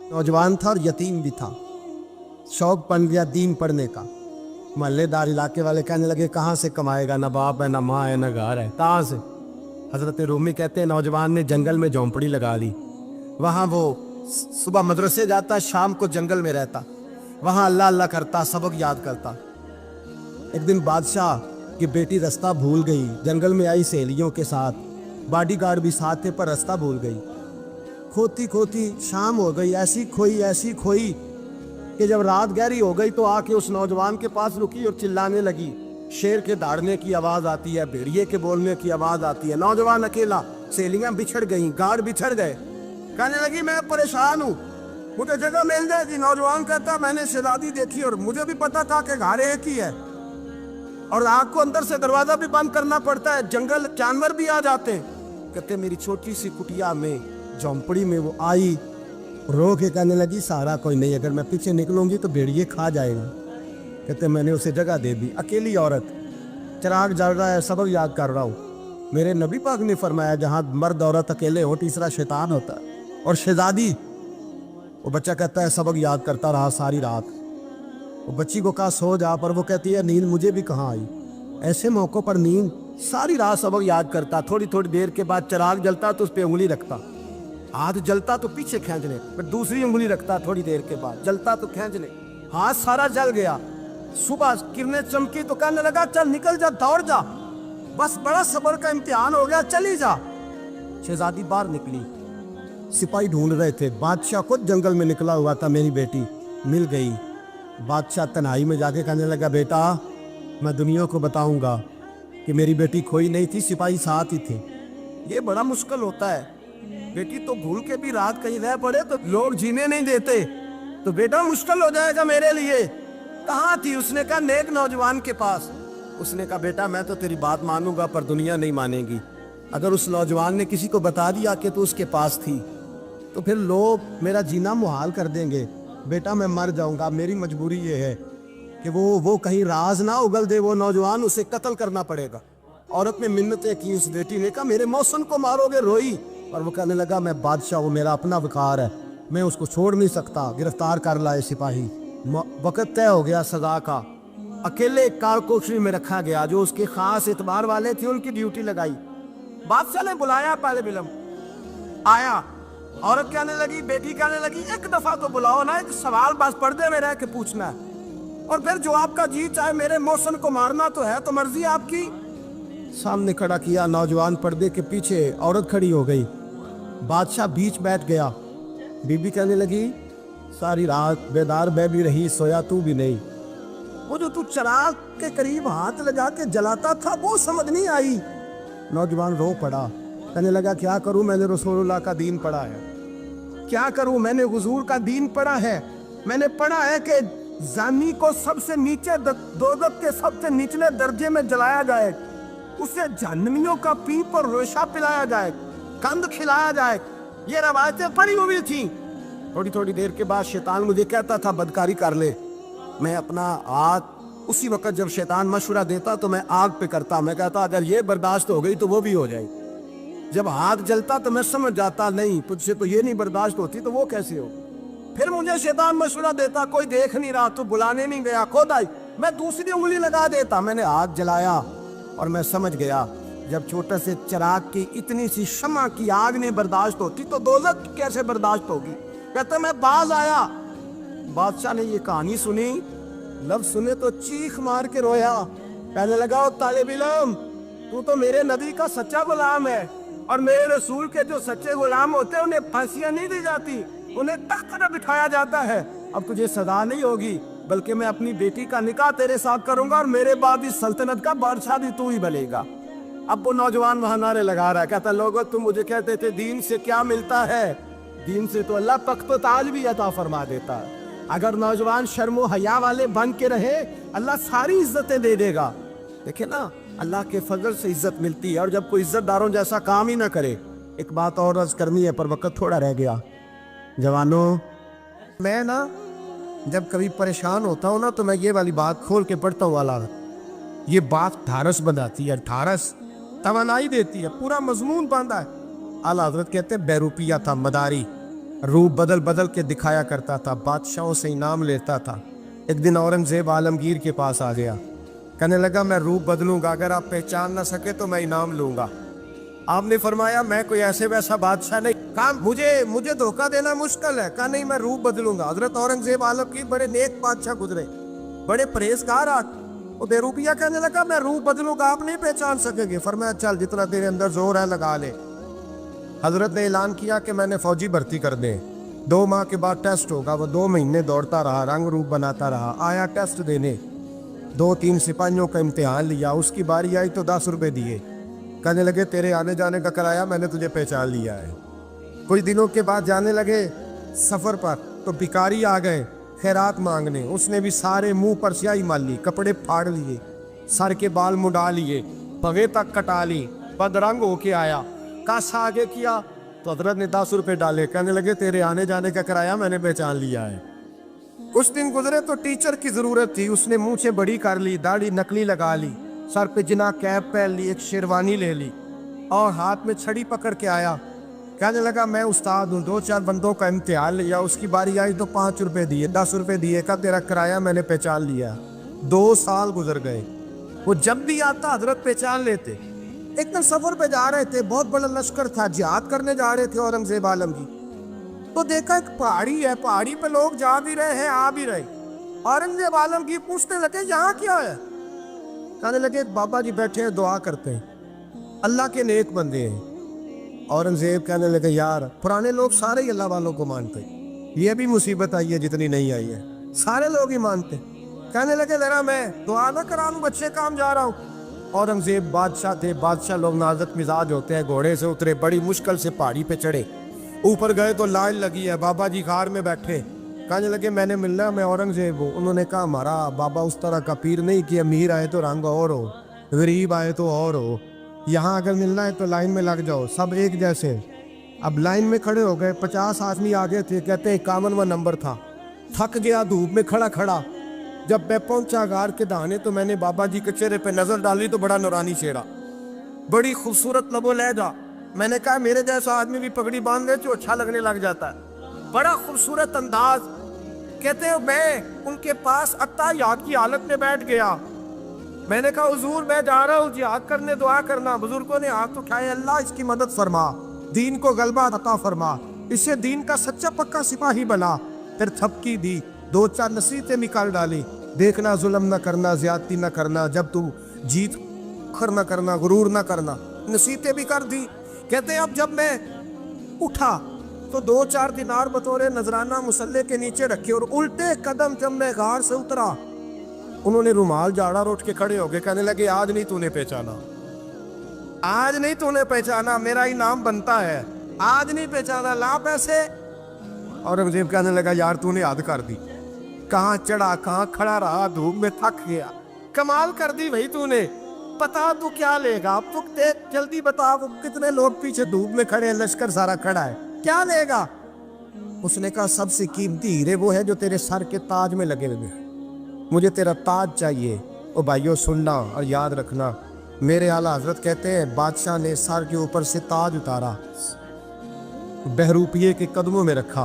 नौजवान था और यतीम भी था। शौक बन गया दीन पढ़ने का। मोहल्लेदार इलाके वाले कहने लगे कहाँ से कमाएगा, ना बाप है ना माँ है ना घर है, कहाँ से। हजरत रूमी कहते हैं नौजवान ने जंगल में झोंपड़ी लगा ली। वहाँ वो सुबह मदरसे जाता, शाम को जंगल में रहता, वहाँ अल्लाह अल्लाह करता, सबक याद करता। एक दिन बादशाह की बेटी रास्ता भूल गई, जंगल में आई सहेलियों के साथ, बॉडीगार्ड भी साथ थे पर रास्ता भूल गई। खोती खोती शाम हो गई, ऐसी खोई कि जब रात गहरी हो गई तो आके उस नौजवान के पास रुकी और चिल्लाने लगी। शेर के दहाड़ने की आवाज आती है, भेड़िए के बोलने की आवाज आती है। नौजवान अकेला, सहेलियां बिछड़ गई, गार्ड बिछड़ गए। कहने लगी मैं परेशान हूँ, मुझे जगह मिल जाएगी। नौजवान कहता मैंने शहजादी देखी और मुझे भी पता था कि घर एक ही है और आग को अंदर से दरवाजा भी बंद करना पड़ता है, जंगल जानवर भी आ जाते हैं। कहते मेरी छोटी सी कुटिया में, झोंपड़ी में वो आई, रो के कहने लगी सहारा कोई नहीं, अगर मैं पीछे निकलूंगी तो भेड़िए खा जाएगा। कहते मैंने उसे जगह दे दी। अकेली औरत, चिराग जल रहा है, सबक याद कर रहा हूँ। मेरे नबी पाक ने फरमाया जहाँ मर्द औरत अकेले हो तीसरा शैतान होता है। और शहजादी, वो बच्चा कहता है सबक याद करता रहा सारी रात। वो बच्ची को कहा सो जा, पर वो कहती है नींद मुझे भी कहाँ आई। ऐसे मौक़ों पर नींद, सारी रात सबक याद करता। थोड़ी थोड़ी देर के बाद चिराग जलता तो उस पर उंगली रखता, हाथ जलता तो पीछे खींचने, फिर दूसरी उंगली रखता, थोड़ी देर के बाद जलता तो खींचने, हाथ सारा जल गया। सुबह किरणें चमकी तो कहने लगा चल निकल जा, दौड़ जा, बस बड़ा सब्र का इम्तिहान हो गया, चली जा। शहजादी बाहर निकली, सिपाही ढूंढ रहे थे। बादशाह खुद जंगल में निकला हुआ था, मेरी बेटी मिल गई। बादशाह तन्हाई में जाके कहने लगा बेटा मैं दुनिया को बताऊंगा कि मेरी बेटी खोई नहीं थी, सिपाही साथ ही थे। ये बड़ा मुश्किल होता है, बेटी तो भूल के भी रात कहीं रह पड़े तो लोग जीने नहीं देते, तो बेटा मुश्किल हो जाएगा मेरे लिए। कहाँ थी? उसने कहा नेक नौजवान के पास। उसने कहा बेटा मैं तो तेरी बात मानूंगा पर दुनिया नहीं मानेगी। अगर उस नौजवान ने किसी को बता दिया कि तू उसके पास थी तो फिर लोग मेरा जीना मुहाल कर देंगे। बेटा मैं मर जाऊंगा, मेरी मजबूरी ये है कि वो कहीं राज ना उगल दे वो नौजवान, उसे कत्ल करना पड़ेगा। औरत ने मिन्नतें की, उस बेटी ने कहा मेरे मौसम को मारोगे, रोई। और वो कहने लगा मैं बादशाह हूँ, मेरा अपना वकार है, मैं उसको छोड़ नहीं सकता। गिरफ्तार कर लाए सिपाही। वक़्त तय हो गया सजा का। अकेले एक कार कोठरी में रखा गया, जो उसके खास एतबार वाले थे उनकी ड्यूटी लगाई। बादशाह ने बुलाया, पहले बिलम आया। औरत कहने लगी, बेटी कहने लगी एक दफा तो बुलाओ ना, एक सवाल बस पर्दे में रह के पूछना है और फिर जो आपका जी चाहे, मेरे मौसम को मारना तो है, तो मर्जी आपकी। सामने खड़ा किया नौजवान, पर्दे के पीछे औरत खड़ी हो गई। बादशाह बीच बैठ गया। बीबी कहने लगी सारी रात बेदार मैं भी रही, सोया तू भी नहीं। वो जो तू चिराग के करीब हाथ लगा के जलाता था वो समझ नहीं आई। नौजवान रो पड़ा, कहने लगा क्या करूं, मैंने रसूलुल्लाह का दीन पढ़ा है, क्या करूं, मैंने हुजूर का दीन पढ़ा है। मैंने पढ़ा है कि जानी को सबसे नीचे दोज़ख के सबसे निचले दर्जे में जलाया जाए, उसे जहन्नमियों का पीप और रेशा पिलाया जाए, कंद खिलाया जाए। ये रवायतें पड़ी हुई थी। थोड़ी थोड़ी देर के बाद शैतान मुझे कहता था बदकारी कर ले। मैं अपना हाथ उसी वक्त जब शैतान मशवरा देता तो मैं आग पे करता। मैं कहता अगर ये बर्दाश्त हो गई तो वो भी हो जाएगी। जब हाथ जलता तो मैं समझ जाता नहीं तुझसे तो ये नहीं बर्दाश्त होती तो वो कैसे हो। फिर मुझे शैतान मशवरा देता कोई देख नहीं रहा, तो बुलाने नहीं गया, खुद आई, मैं दूसरी उंगली लगा देता। मैंने हाथ जलाया और मैं समझ गया जब छोटे से चिराग की इतनी सी शमा की आग नहीं बर्दाश्त होती तो दोज़ख कैसे बर्दाश्त होगी। कहते मैं बाज आया। बादशाह ने ये कहानी सुनी, लफ्ज सुने तो चीख मार के रोया। कहने लगा ओ तालिब इल्म, तू तो मेरे नबी का सच्चा गुलाम है और मेरे रसूल के जो सच्चे गुलाम होते हैं उन्हें फांसियां नहीं दी जाती, उन्हें तख्त पर बिठाया जाता है। अब तुझे सजा नहीं होगी बल्कि मैं अपनी बेटी का निकाह तेरे साथ करूंगा और मेरे बाद इस सल्तनत का बादशाह भी तू ही बनेगा। अब वो नौजवान वहां नारे लगा रहा है, कहता लोगों तुम मुझे कहते थे दीन से क्या मिलता है, दीन से तो अल्लाह तख्त ताज भी अता फरमा देता है। अगर नौजवान शर्मो हया वाले बन के रहे अल्लाह सारी इज्जतें दे देगा। देखे ना अल्लाह के फजल से इज्जत मिलती है और जब कोई इज्जतदारों जैसा काम ही ना करे। एक बात और अर्ज करनी है पर वक्त थोड़ा रह गया। जवानों, मैं ना जब कभी परेशान होता हूँ ना तो मैं ये वाली बात खोल के पढ़ता हूँ। वाला ये बात ढारस बनाती है, ढारस तवानाई देती है, पूरा मजमून बांधा है। आला हजरत कहते हैं बैरूपिया था मदारी, रूप बदल बदल के दिखाया करता था, बादशाहों से इनाम लेता था। एक दिन औरंगजेब आलमगीर के पास आ गया, कहने लगा मैं रूप बदलूंगा, अगर आप पहचान ना सके तो मैं इनाम लूंगा। आपने फरमाया मैं कोई ऐसे वैसा बादशाह नहीं, कहा मुझे धोखा देना मुश्किल है, कहा नहीं मैं रूप बदलूंगा। हजरत औरंगजेब आलमगीर बड़े नेक बादशाह गुजरे, बड़े परहेजगार वो बेरूपिया कहने लगा मैं रूप बदलूंगा, आप नहीं पहचान सकेंगे। फरमाया चल जितना तेरे अंदर जोर है लगा ले। हजरत ने ऐलान किया कि मैंने फौजी भर्ती कर दे, 2 माह के बाद टेस्ट होगा। वो 2 महीने दौड़ता रहा, रंग रूप बनाता रहा, आया टेस्ट देने, 2-3 सिपाहियों का इम्तिहान लिया, उसकी बारी आई तो 10 रुपए दिए, कहने लगे तेरे आने जाने का कराया मैंने तुझे पहचान लिया है। कुछ दिनों के बाद जाने लगे सफर पर, तो भिखारी आ गए खैरात मांगने, उसने भी सारे मुंह पर स्याही मार ली, कपड़े फाड़ लिए, सर के बाल मुड़ा लिए, पगे तक कटा ली, बदरंग होके आया, कासा आगे किया तो हजरत ने 10 रुपए डाले, कहने लगे तेरे आने जाने का किराया मैंने पहचान लिया है। कुछ दिन गुजरे तो टीचर की जरूरत थी, उसने मुंह से बड़ी कर ली, दाढ़ी नकली लगा ली, सर पे जिना कैप पहन ली, एक शेरवानी ले ली और हाथ में छड़ी पकड़ के आया, कहने लगा मैं उस्ताद हूँ, 2-4 बंदों का इम्तिहान लिया, उसकी बारी आई तो 5 रुपए दिए, 10 रुपए दिए, का तेरा किराया मैंने पहचान लिया। 2 साल गुजर गए, वो जब भी आता हजरत पहचान लेते। एक दिन सफर पे जा रहे थे, बहुत बड़ा लश्कर था, जिहाद करने जा रहे थे औरंगजेब आलमगीर, तो देखा एक पहाड़ी है, पहाड़ी पे लोग जा भी रहे हैं आ भी रहे। औरंगजेब आलमगीर पूछने लगे यहाँ क्या है, कहने लगे बाबा जी बैठे हैं दुआ करते हैं, अल्लाह के नेक बंदे हैं। औरंगजेब कहने लगे यार पुराने लोग सारे ही अल्लाह वालों को मानते, ये भी मुसीबत आई है जितनी नहीं आई है, सारे लोग ही मानते। कहने लगे जरा मैं दुआ ना करा लूं, बच्चे काम जा रहा हूँ। औरंगजेब बादशाह थे, बादशाह लोग नाजुक मिजाज होते हैं, घोड़े से उतरे, बड़ी मुश्किल से पहाड़ी पे चढ़े, ऊपर गए तो लाइन लगी है, बाबा जी खार में बैठे, कहने लगे मैंने मिलना, मैं औरंगजेब हूँ। उन्होंने कहा हमारा बाबा उस तरह का पीर नहीं कि अमीर आए तो रंग और हो, गरीब आए तो और हो, यहाँ अगर मिलना है तो लाइन में लग जाओ, सब एक जैसे। अब लाइन में खड़े हो गए, 50 आदमी आगे थे, कहते हैं 51वां नंबर था। थक गया धूप में खड़ा खड़ा, जब मैं पहुंचा गार के दाने तो मैंने बाबा जी के चेहरे पे नजर डाली तो बड़ा नूरानी चेहरा, बड़ी खूबसूरत लबो लहजा। मैंने कहा मेरे जैसा आदमी भी पगड़ी बांध दे तो अच्छा लगने लग जाता है, बड़ा खूबसूरत अंदाज। कहते हैं मैं उनके पास अत्ताहियात की हालत में बैठ गया, मैंने कहा हुजूर मैं जा रहा हूँ जिहाद करने, दुआ करना। बुजुर्गों ने हाथ उठाए, अल्लाह इसकी मदद फरमा, दीन को गलबा अता फरमा, इसे दीन का सच्चा पक्का सिपाही बना। फिर थपकी दी, 2-4 नसीहतें निकाल डाली, देखना जुल्म न करना, ज्यादती न करना, जब तू जीत खर न करना, गुरूर न करना, नसीहतें भी कर दी। कहते अब जब मैं उठा तो 2-4 दिनार बतौरे नजराना मुसल्ले के नीचे रखे, और उल्टे कदम जब मैं गार से उतरा उन्होंने रुमाल झाड़ा और उठ के खड़े हो गए, कहने लगे आज नहीं तूने पहचाना, आज नहीं तूने पहचाना, मेरा इनाम बनता है, आज नहीं पहचाना, ला पैसे। औरंगजेब कहने लगा यार तूने याद कर दी, कहाँ चढ़ा कहाँ खड़ा रहा, धूप में थक गया, कमाल कर दी भाई तूने, बता तू क्या लेगा, अब तू देख जल्दी बता, वो कितने लोग पीछे धूप में खड़े हैं, लश्कर सारा खड़ा है, क्या लेगा। उसने कहा सबसे कीमती हीरे वो है जो तेरे सर के ताज में लगे हुए हैं, मुझे तेरा ताज चाहिए। ओ भाइयों सुनना और याद रखना, मेरे आला हजरत कहते हैं बादशाह ने सर के ऊपर से ताज उतारा, बहरूपिये के कदमों में रखा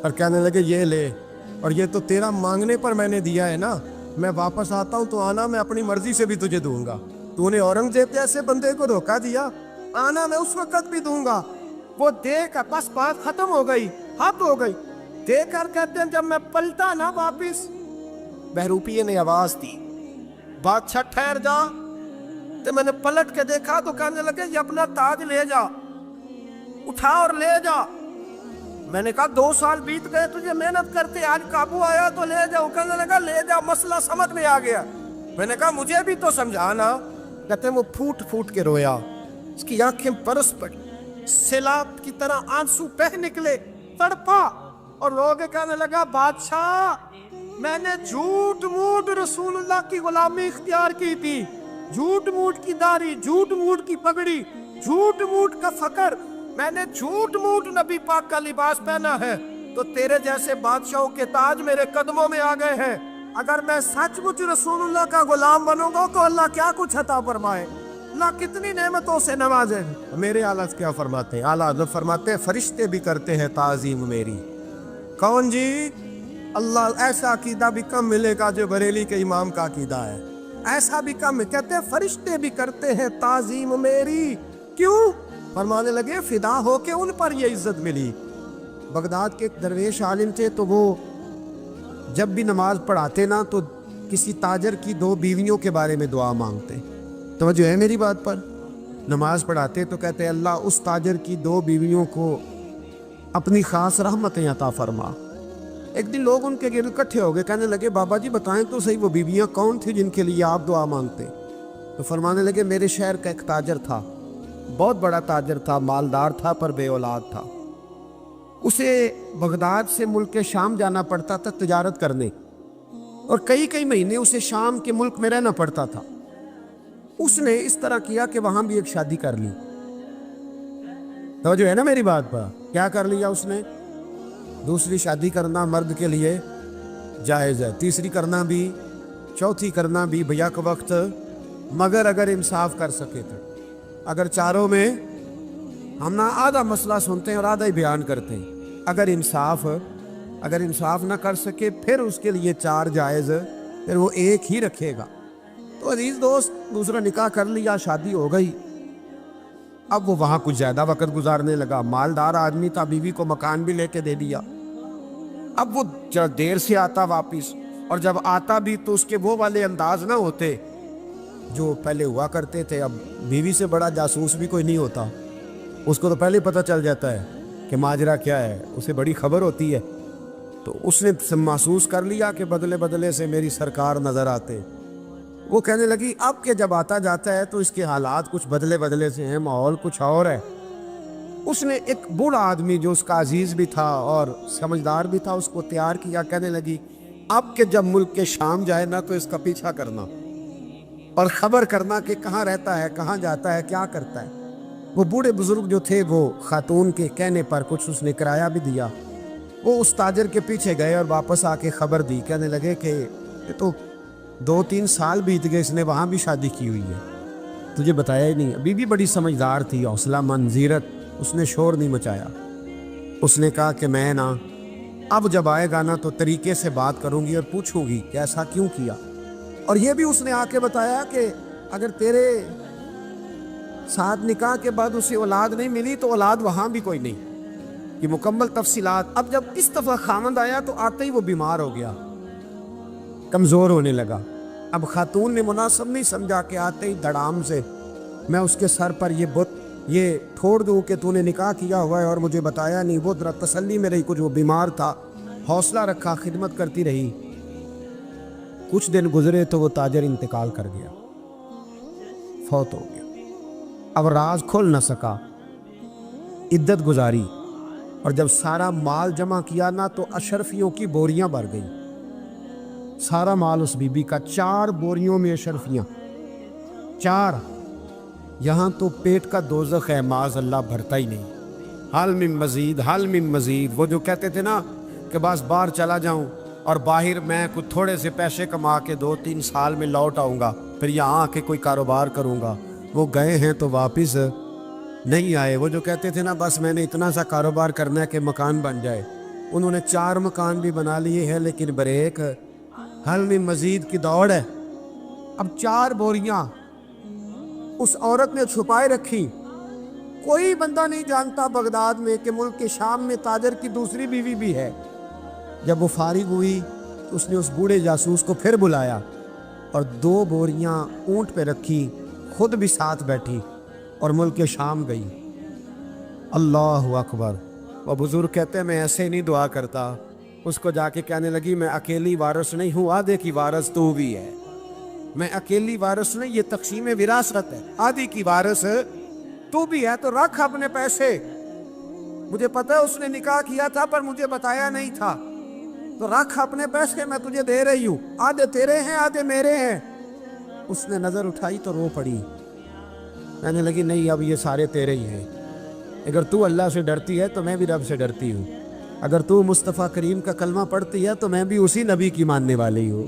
और कहने लगे ये ले, और ये तो तेरा मांगने पर मैंने दिया है ना, मैं वापस आता हूँ तो आना, मैं अपनी मर्जी से भी तुझे दूंगा। तूने औरंगजेब जैसे बंदे को धोखा दिया, आना मैं उस वक्त भी दूंगा। वो देख बस बात खत्म हो गई, हद हो गई। देख कर कहते हैं जब मैं पलटा ना वापिस, बहरूपिये ने आवाज दी बादशाह ठहर जा, तो मैंने पलट के देखा तो कहने लगे ये अपना ताज ले जा, उठा और ले जा। मैंने कहा 2 साल बीत गए तुझे मेहनत करते, आज काबू आया तो ले जाओ। कहने लगा ले जा, मसला समझ में आ गया। मैंने कहा मुझे भी तो समझाना। कहते वो फूट फूट के रोया, उसकी आंखें बरस पड़ी, सैलाब की तरह आंसू बह निकले, तड़पा और रो के कहने लगा बादशाह मैंने झूठ मूठ रसूलुल्लाह की गुलामी इख्तियार की थी, झूठ मूठ की दाढ़ी, झूठ मूठ की पगड़ी, झूठ मूठ का फकर, मैंने झूठ मूठ नबी पाक का लिबास पहना है, तो तेरे जैसे बादशाहों के ताज मेरे कदमों में आ गए हैं। अगर मैं सचमुच रसूलुल्लाह का गुलाम बनूंगा तो अल्लाह क्या कुछ अता फरमाए। اللہ کتنی نعمتوں سے نوازے. میرے اعلیٰ کیا فرماتے ہیں؟ اعلیٰ حضرت فرماتے ہیں فرشتے بھی کرتے ہیں تعظیم میری. کون جی؟ اللہ. ایسا عقیدہ بھی کم ملے گا جو بریلی کے امام کا عقیدہ ہے. ایسا بھی کم. کہتے ہیں فرشتے بھی کرتے ہیں تعظیم میری. کیوں؟ فرمانے لگے فدا ہو کے ان پر یہ عزت ملی. بغداد کے ایک درویش عالم تھے, تو وہ جب بھی نماز پڑھاتے نا تو کسی تاجر کی 2 بیویوں کے بارے میں دعا مانگتے. توجہ ہے میری بات پر؟ نماز پڑھاتے تو کہتے اللہ اس تاجر کی 2 بیویوں کو اپنی خاص رحمتیں عطا فرما. ایک دن لوگ ان کے گرد اکٹھے ہو گئے, کہنے لگے بابا جی بتائیں تو صحیح وہ بیویاں کون تھیں جن کے لیے آپ دعا مانگتے؟ تو فرمانے لگے میرے شہر کا ایک تاجر تھا, بہت بڑا تاجر تھا, مالدار تھا پر بے اولاد تھا. اسے بغداد سے ملک شام جانا پڑتا تھا تجارت کرنے, اور کئی مہینے اسے شام کے ملک میں رہنا پڑتا تھا. اس نے اس طرح کیا کہ وہاں بھی ایک شادی کر لی. تو جو ہے نا میری بات پر, کیا کر لیا اس نے؟ دوسری شادی کرنا مرد کے لیے جائز ہے, تیسری کرنا بھی, چوتھی کرنا بھی بھیا کے وقت, مگر اگر انصاف کر سکے تو. اگر چاروں میں ہم نہ آدھا مسئلہ سنتے ہیں اور آدھا ہی بیان کرتے ہیں. اگر انصاف نہ کر سکے پھر اس کے لیے 4 جائز, پھر وہ ایک ہی رکھے گا. تو عزیز دوست, دوسرا نکاح کر لیا, شادی ہو گئی. اب وہ وہاں کچھ زیادہ وقت گزارنے لگا. مالدار آدمی تھا, بیوی کو مکان بھی لے کے دے دیا. اب وہ دیر سے آتا واپس, اور جب آتا بھی تو اس کے وہ والے انداز نہ ہوتے جو پہلے ہوا کرتے تھے. اب بیوی سے بڑا جاسوس بھی کوئی نہیں ہوتا, اس کو تو پہلے پتہ چل جاتا ہے کہ ماجرا کیا ہے, اسے بڑی خبر ہوتی ہے. تو اس نے محسوس کر لیا کہ بدلے سے میری سرکار نظر آتے. وہ کہنے لگی اب کہ جب آتا جاتا ہے تو اس کے حالات کچھ بدلے سے ہیں, ماحول کچھ اور ہے. اس نے ایک بوڑھا آدمی جو اس کا عزیز بھی تھا اور سمجھدار بھی تھا اس کو تیار کیا. کہنے لگی اب کہ جب ملک کے شام جائے نا تو اس کا پیچھا کرنا اور خبر کرنا کہ کہاں رہتا ہے, کہاں جاتا ہے, کیا کرتا ہے. وہ بوڑھے بزرگ جو تھے وہ خاتون کے کہنے پر کچھ اس نے کرایہ بھی دیا. وہ اس تاجر کے پیچھے گئے اور واپس آ کے خبر دی. کہنے لگے کہ یہ تو 2-3 سال بیت گئے, اس نے وہاں بھی شادی کی ہوئی ہے, تجھے بتایا ہی نہیں. ابھی بھی بڑی سمجھدار تھی, حوصلہ مند, زیرت. اس نے شور نہیں مچایا. اس نے کہا کہ میں نا اب جب آئے گا نا تو طریقے سے بات کروں گی اور پوچھوں گی کہ ایسا کیوں کیا. اور یہ بھی اس نے آ کے بتایا کہ اگر تیرے ساتھ نکاح کے بعد اسے اولاد نہیں ملی تو اولاد وہاں بھی کوئی نہیں. یہ مکمل تفصیلات. اب جب اس دفعہ خامند آیا تو آتے ہی وہ بیمار ہو گیا, کمزور ہونے لگا. اب خاتون نے مناسب نہیں سمجھا کہ آتے ہی دھڑام سے میں اس کے سر پر یہ ٹھوڑ دوں کہ تو نے نکاح کیا ہوا ہے اور مجھے بتایا نہیں. وہ ذرا تسلی میں رہی, کچھ وہ بیمار تھا, حوصلہ رکھا, خدمت کرتی رہی. کچھ دن گزرے تو وہ تاجر انتقال کر گیا, فوت ہو گیا. اب راز کھل نہ سکا, عدت گزاری, اور جب سارا مال جمع کیا نا تو اشرفیوں کی بوریاں بھر گئی. سارا مال اس بی بی کا, 4 بوریوں میں اشرفیاں, 4. یہاں تو پیٹ کا دوزخ ہے, معاذ اللہ, بھرتا ہی نہیں. حل من مزید, حل من مزید. وہ جو کہتے تھے نا کہ بس باہر چلا جاؤں اور باہر میں کچھ تھوڑے سے پیسے کما کے 2-3 سال میں لوٹ آؤں گا, پھر یہاں آ کے کوئی کاروبار کروں گا. وہ گئے ہیں تو واپس نہیں آئے. وہ جو کہتے تھے نا بس میں نے اتنا سا کاروبار کرنا ہے کہ مکان بن جائے, انہوں نے 4 مکان بھی بنا لیے ہیں, لیکن بریک حل من مزید کی دوڑ ہے. اب 4 بوریاں اس عورت نے چھپائے رکھی. کوئی بندہ نہیں جانتا بغداد میں کہ ملک کے شام میں تاجر کی دوسری بیوی بھی ہے. جب وہ فارغ ہوئی تو اس نے اس بوڑھے جاسوس کو پھر بلایا اور 2 بوریاں اونٹ پہ رکھی, خود بھی ساتھ بیٹھی اور ملک شام گئی. اللہ اکبر. وہ بزرگ کہتے ہیں میں ایسے نہیں دعا کرتا. اس کو جا کے کہنے لگی میں اکیلی وارث نہیں ہوں, آدھے کی وارث تو بھی ہے. میں اکیلی وارث نہیں, یہ تقسیم وراثت ہے, آدھی کی وارث تو بھی ہے. تو رکھ اپنے پیسے, مجھے پتہ ہے اس نے نکاح کیا تھا پر مجھے بتایا نہیں تھا, تو رکھ اپنے پیسے, میں تجھے دے رہی ہوں, آدھے تیرے ہیں آدھے میرے ہیں. اس نے نظر اٹھائی تو رو پڑی. کہنے لگی نہیں اب یہ سارے تیرے ہی ہیں. اگر تو اللہ سے ڈرتی ہے تو میں بھی رب سے ڈرتی ہوں. اگر تو مصطفیٰ کریم کا کلمہ پڑھتی ہے تو میں بھی اسی نبی کی ماننے والی ہوں.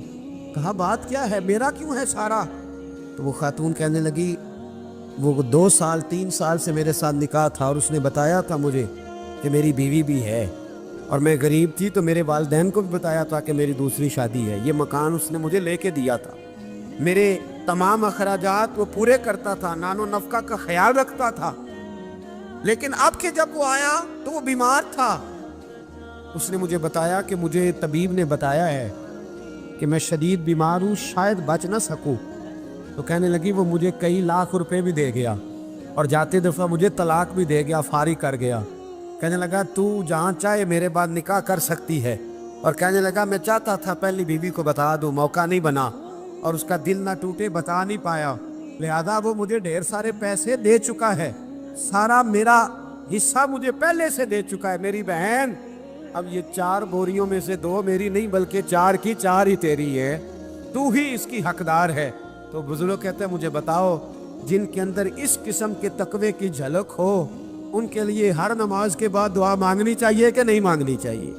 کہا بات کیا ہے, میرا کیوں ہے سارا؟ تو وہ خاتون کہنے لگی وہ 2 سال 3 سال سے میرے ساتھ نکاح تھا اور اس نے بتایا تھا مجھے کہ میری بیوی بھی ہے، اور میں غریب تھی تو میرے والدین کو بھی بتایا تھا کہ میری دوسری شادی ہے۔ یہ مکان اس نے مجھے لے کے دیا تھا، میرے تمام اخراجات وہ پورے کرتا تھا، نان و نفقہ کا خیال رکھتا تھا۔ لیکن اب کہ جب وہ آیا تو وہ بیمار تھا۔ اس نے مجھے بتایا کہ مجھے طبیب نے بتایا ہے کہ میں شدید بیمار ہوں، شاید بچ نہ سکوں۔ تو کہنے لگی وہ مجھے کئی لاکھ روپے بھی دے گیا اور جاتے دفعہ مجھے طلاق بھی دے گیا، فارغ کر گیا۔ کہنے لگا تو جہاں چاہے میرے بعد نکاح کر سکتی ہے، اور کہنے لگا میں چاہتا تھا پہلی بیوی کو بتا دوں، موقع نہیں بنا اور اس کا دل نہ ٹوٹے، بتا نہیں پایا، لہذا وہ مجھے ڈھیر سارے پیسے دے چکا ہے، سارا میرا حصہ مجھے پہلے سے دے چکا ہے۔ میری بہن اب یہ 4 بوریوں میں سے 2 میری نہیں بلکہ 4 کی 4 ہی تیری ہے، تو ہی اس کی حقدار ہے۔ تو بزرگ کہتے ہیں مجھے بتاؤ جن کے اندر اس قسم کے تقوی کی جھلک ہو ان کے لیے ہر نماز کے بعد دعا مانگنی چاہیے کہ نہیں مانگنی چاہیے؟